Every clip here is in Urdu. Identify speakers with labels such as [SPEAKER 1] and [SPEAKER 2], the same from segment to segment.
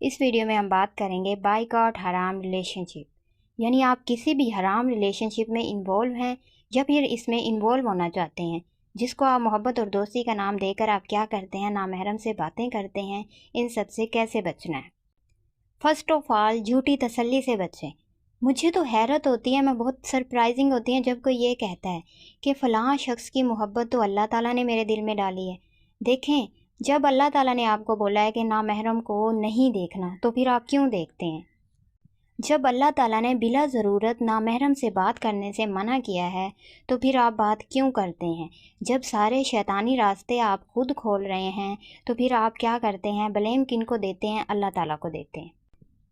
[SPEAKER 1] اس ویڈیو میں ہم بات کریں گے بائیکاٹ حرام ریلیشن شپ، یعنی آپ کسی بھی حرام ریلیشن شپ میں انوالو ہیں یا پھر اس میں انوالو ہونا چاہتے ہیں، جس کو آپ محبت اور دوستی کا نام دے کر آپ کیا کرتے ہیں، نامحرم سے باتیں کرتے ہیں، ان سب سے کیسے بچنا ہے۔ فرسٹ آف آل، جھوٹی تسلی سے بچیں۔ مجھے تو حیرت ہوتی ہے، میں بہت سرپرائزنگ ہوتی ہے جب کوئی یہ کہتا ہے کہ فلاں شخص کی محبت تو اللہ تعالیٰ نے میرے دل میں ڈالی ہے۔ دیکھیں، جب اللہ تعالیٰ نے آپ کو بولا ہے کہ نامحرم کو نہیں دیکھنا، تو پھر آپ کیوں دیکھتے ہیں؟ جب اللہ تعالیٰ نے بلا ضرورت نامحرم سے بات کرنے سے منع کیا ہے، تو پھر آپ بات کیوں کرتے ہیں؟ جب سارے شیطانی راستے آپ خود کھول رہے ہیں، تو پھر آپ کیا کرتے ہیں؟ بلیم کن کو دیتے ہیں؟ اللہ تعالیٰ کو دیتے ہیں۔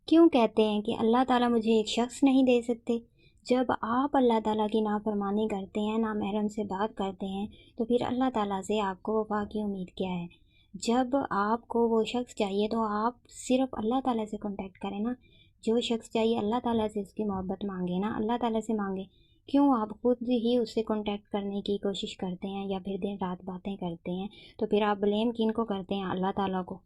[SPEAKER 1] کیوں کہتے ہیں کہ اللہ تعالیٰ مجھے ایک شخص نہیں دے سکتے؟ جب آپ اللہ تعالیٰ کی نافرمانی کرتے ہیں، نامحرم سے بات کرتے ہیں، تو پھر اللہ تعالیٰ سے آپ کو وفا کی امید کیا ہے؟ جب آپ کو وہ شخص چاہیے تو آپ صرف اللہ تعالیٰ سے کانٹیکٹ کریں نا۔ جو شخص چاہیے اللہ تعالیٰ سے اس کی محبت مانگے نا، اللہ تعالیٰ سے مانگے۔ کیوں آپ خود ہی اس سے کانٹیکٹ کرنے کی کوشش کرتے ہیں یا پھر دن رات باتیں کرتے ہیں؟ تو پھر آپ بلیم کن کو کرتے ہیں؟ اللہ تعالیٰ کو۔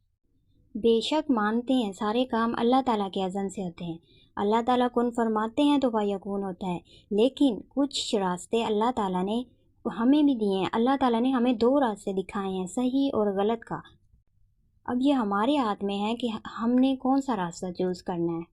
[SPEAKER 1] بے شک مانتے ہیں سارے کام اللہ تعالیٰ کے اذن سے ہوتے ہیں، اللہ تعالیٰ کن فرماتے ہیں تو فیکون ہوتا ہے، لیکن کچھ راستے اللہ تعالیٰ نے ہمیں بھی دیے ہیں۔ اللہ تعالیٰ نے ہمیں دو راستے دکھائے ہیں، صحیح اور غلط کا۔ اب یہ ہمارے ہاتھ میں ہے کہ ہم نے کون سا راستہ چوز کرنا ہے۔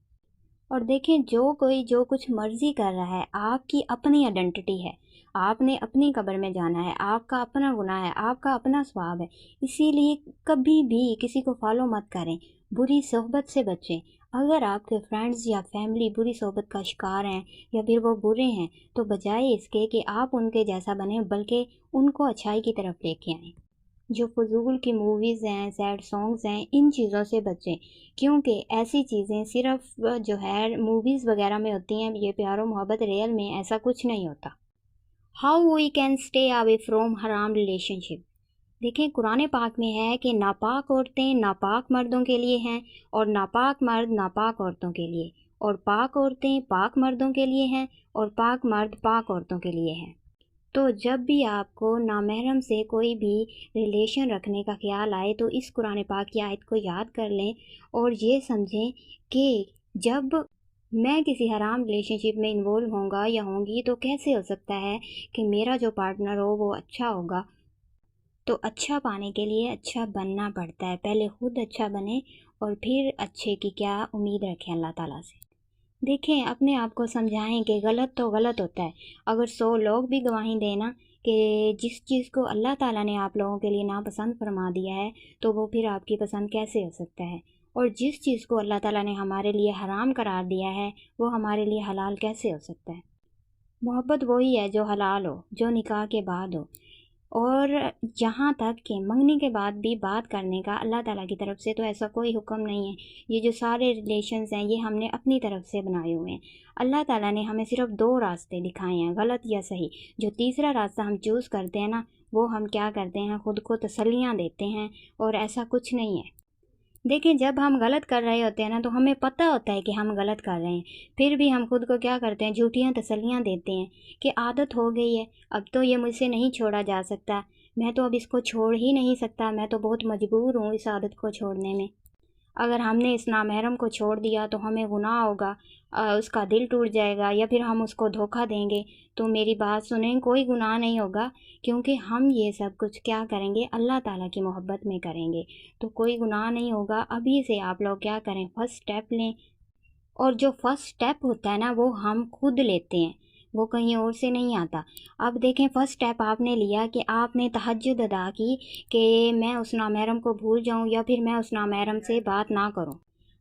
[SPEAKER 1] اور دیکھیں، جو کوئی جو کچھ مرضی کر رہا ہے، آپ کی اپنی آئیڈینٹی ہے، آپ نے اپنی قبر میں جانا ہے، آپ کا اپنا گناہ ہے، آپ کا اپنا ثواب ہے۔ اسی لیے کبھی بھی کسی کو فالو مت کریں، بری صحبت سے بچیں۔ اگر آپ کے فرینڈز یا فیملی بری صحبت کا شکار ہیں یا پھر وہ برے ہیں، تو بجائے اس کے کہ آپ ان کے جیسا بنیں، بلکہ ان کو اچھائی کی طرف لے کے آئیں۔ جو فضول کی موویز ہیں، سیڈ سانگز ہیں، ان چیزوں سے بچیں، کیونکہ ایسی چیزیں صرف جو ہے موویز وغیرہ میں ہوتی ہیں۔ یہ پیار و محبت ریئل میں ایسا کچھ نہیں ہوتا۔ How we can stay away from حرام ریلیشن شپ۔ دیکھیں، قرآن پاک میں ہے کہ ناپاک عورتیں ناپاک مردوں کے لیے ہیں، اور ناپاک مرد ناپاک عورتوں کے لیے، اور پاک عورتیں پاک مردوں کے لیے ہیں، اور پاک مرد پاک عورتوں کے لیے ہیں۔ تو جب بھی آپ کو نامحرم سے کوئی بھی ریلیشن رکھنے کا خیال آئے، تو اس قرآن پاک کی آیت کو یاد کر لیں اور یہ سمجھیں کہ جب میں کسی حرام ریلیشن شپ میں انوالو ہوں گا یا ہوں گی، تو کیسے ہو سکتا ہے کہ میرا جو پارٹنر ہو وہ اچھا ہوگا؟ تو اچھا پانے کے لیے اچھا بننا پڑتا ہے۔ پہلے خود اچھا بنیں اور پھر اچھے کی کیا امید رکھیں اللہ تعالیٰ سے۔ دیکھیں، اپنے آپ کو سمجھائیں کہ غلط تو غلط ہوتا ہے۔ اگر 100 لوگ بھی گواہی دینا کہ جس چیز کو اللہ تعالیٰ نے آپ لوگوں کے لیے ناپسند فرما دیا ہے، تو وہ پھر آپ کی پسند کیسے ہو سکتا ہے؟ اور جس چیز کو اللہ تعالیٰ نے ہمارے لیے حرام قرار دیا ہے، وہ ہمارے لیے حلال کیسے ہو سکتا ہے؟ محبت وہی ہے جو حلال ہو، جو نکاح کے بعد ہو۔ اور جہاں تک کہ منگنی کے بعد بھی بات کرنے کا اللہ تعالیٰ کی طرف سے تو ایسا کوئی حکم نہیں ہے۔ یہ جو سارے ریلیشنز ہیں، یہ ہم نے اپنی طرف سے بنائے ہوئے ہیں۔ اللہ تعالیٰ نے ہمیں صرف 2 راستے دکھائے ہیں، غلط یا صحیح۔ جو تیسرا راستہ ہم چوز کرتے ہیں نا، وہ ہم کیا کرتے ہیں؟ خود کو تسلیاں دیتے ہیں، اور ایسا کچھ نہیں ہے۔ دیکھیں، جب ہم غلط کر رہے ہوتے ہیں نا، تو ہمیں پتہ ہوتا ہے کہ ہم غلط کر رہے ہیں، پھر بھی ہم خود کو کیا کرتے ہیں؟ جھوٹیاں تسلیاں دیتے ہیں کہ عادت ہو گئی ہے، اب تو یہ مجھ سے نہیں چھوڑا جا سکتا، میں تو اب اس کو چھوڑ ہی نہیں سکتا، میں تو بہت مجبور ہوں اس عادت کو چھوڑنے میں۔ اگر ہم نے اس نامحرم کو چھوڑ دیا تو ہمیں گناہ ہوگا، اس کا دل ٹوٹ جائے گا، یا پھر ہم اس کو دھوکہ دیں گے۔ تو میری بات سنیں، کوئی گناہ نہیں ہوگا، کیونکہ ہم یہ سب کچھ کیا کریں گے؟ اللہ تعالیٰ کی محبت میں کریں گے، تو کوئی گناہ نہیں ہوگا۔ ابھی سے آپ لوگ کیا کریں؟ فرسٹ اسٹیپ لیں، اور جو فرسٹ اسٹیپ ہوتا ہے نا، وہ ہم خود لیتے ہیں، وہ کہیں اور سے نہیں آتا۔ اب دیکھیں، فرسٹ اسٹیپ آپ نے لیا کہ آپ نے تہجد ادا کی کہ میں اس نامحرم کو بھول جاؤں، یا پھر میں اس نامحرم سے بات نہ کروں۔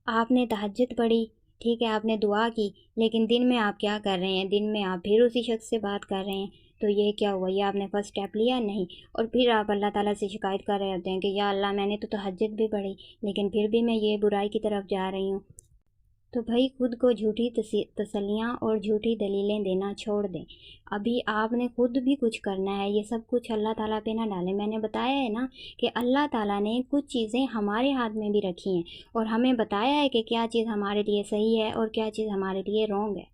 [SPEAKER 1] آپ نے تہجد پڑھی، ٹھیک ہے، آپ نے دعا کی، لیکن دن میں آپ کیا کر رہے ہیں؟ دن میں آپ پھر اسی شخص سے بات کر رہے ہیں۔ تو یہ کیا ہوا؟ یہ آپ نے فرسٹ اسٹیپ لیا نہیں، اور پھر آپ اللہ تعالیٰ سے شکایت کر رہے ہوتے ہیں کہ یا اللہ، میں نے تو تہجد بھی پڑھی، لیکن پھر بھی میں یہ برائی کی طرف جا رہی ہوں۔ تو بھائی، خود کو جھوٹی تسلیاں اور جھوٹی دلیلیں دینا چھوڑ دیں۔ ابھی آپ نے خود بھی کچھ کرنا ہے، یہ سب کچھ اللہ تعالیٰ پہ نہ ڈالیں۔ میں نے بتایا ہے نا کہ اللہ تعالیٰ نے کچھ چیزیں ہمارے ہاتھ میں بھی رکھی ہیں، اور ہمیں بتایا ہے کہ کیا چیز ہمارے لیے صحیح ہے اور کیا چیز ہمارے لیے رونگ ہے۔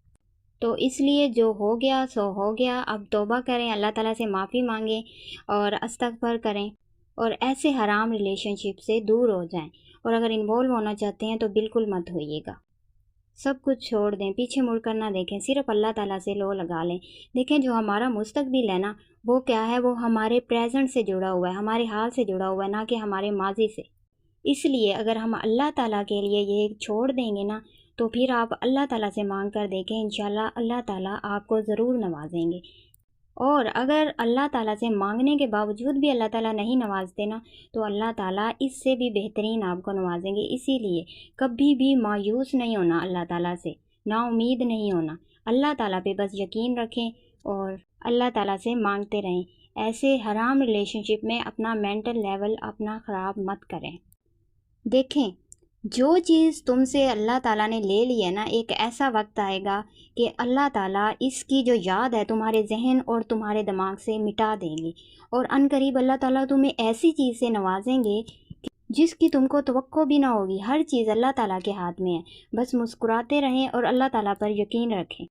[SPEAKER 1] تو اس لیے جو ہو گیا سو ہو گیا، اب توبہ کریں، اللہ تعالیٰ سے معافی مانگیں اور استغفار کریں، اور ایسے حرام ریلیشن شپ سے دور ہو جائیں۔ اور اگر انوالو ہونا چاہتے ہیں تو بالکل مت ہوئیے گا۔ سب کچھ چھوڑ دیں، پیچھے مڑ کر نہ دیکھیں، صرف اللہ تعالیٰ سے لو لگا لیں۔ دیکھیں جو ہمارا مستقبل ہے نا، وہ کیا ہے، وہ ہمارے پریزنٹ سے جڑا ہوا ہے، ہمارے حال سے جڑا ہوا ہے، نہ کہ ہمارے ماضی سے۔ اس لیے اگر ہم اللہ تعالیٰ کے لیے یہ چھوڑ دیں گے نا، تو پھر آپ اللہ تعالیٰ سے مانگ کر دیکھیں، انشاءاللہ اللہ تعالیٰ آپ کو ضرور نوازیں گے۔ اور اگر اللہ تعالیٰ سے مانگنے کے باوجود بھی اللہ تعالیٰ نہیں نوازتے نا، تو اللہ تعالیٰ اس سے بھی بہترین آپ کو نوازیں گے۔ اسی لیے کبھی بھی مایوس نہیں ہونا، اللہ تعالیٰ سے نا امید نہیں ہونا، اللہ تعالیٰ پہ بس یقین رکھیں اور اللہ تعالیٰ سے مانگتے رہیں۔ ایسے حرام ریلیشن شپ میں اپنا مینٹل لیول اپنا خراب مت کریں۔ دیکھیں جو چیز تم سے اللہ تعالیٰ نے لے لی ہے نا، ایک ایسا وقت آئے گا کہ اللہ تعالیٰ اس کی جو یاد ہے تمہارے ذہن اور تمہارے دماغ سے مٹا دیں گے، اور عن قریب اللہ تعالیٰ تمہیں ایسی چیز سے نوازیں گے جس کی تم کو توقع بھی نہ ہوگی۔ ہر چیز اللہ تعالیٰ کے ہاتھ میں ہے، بس مسکراتے رہیں اور اللہ تعالیٰ پر یقین رکھیں۔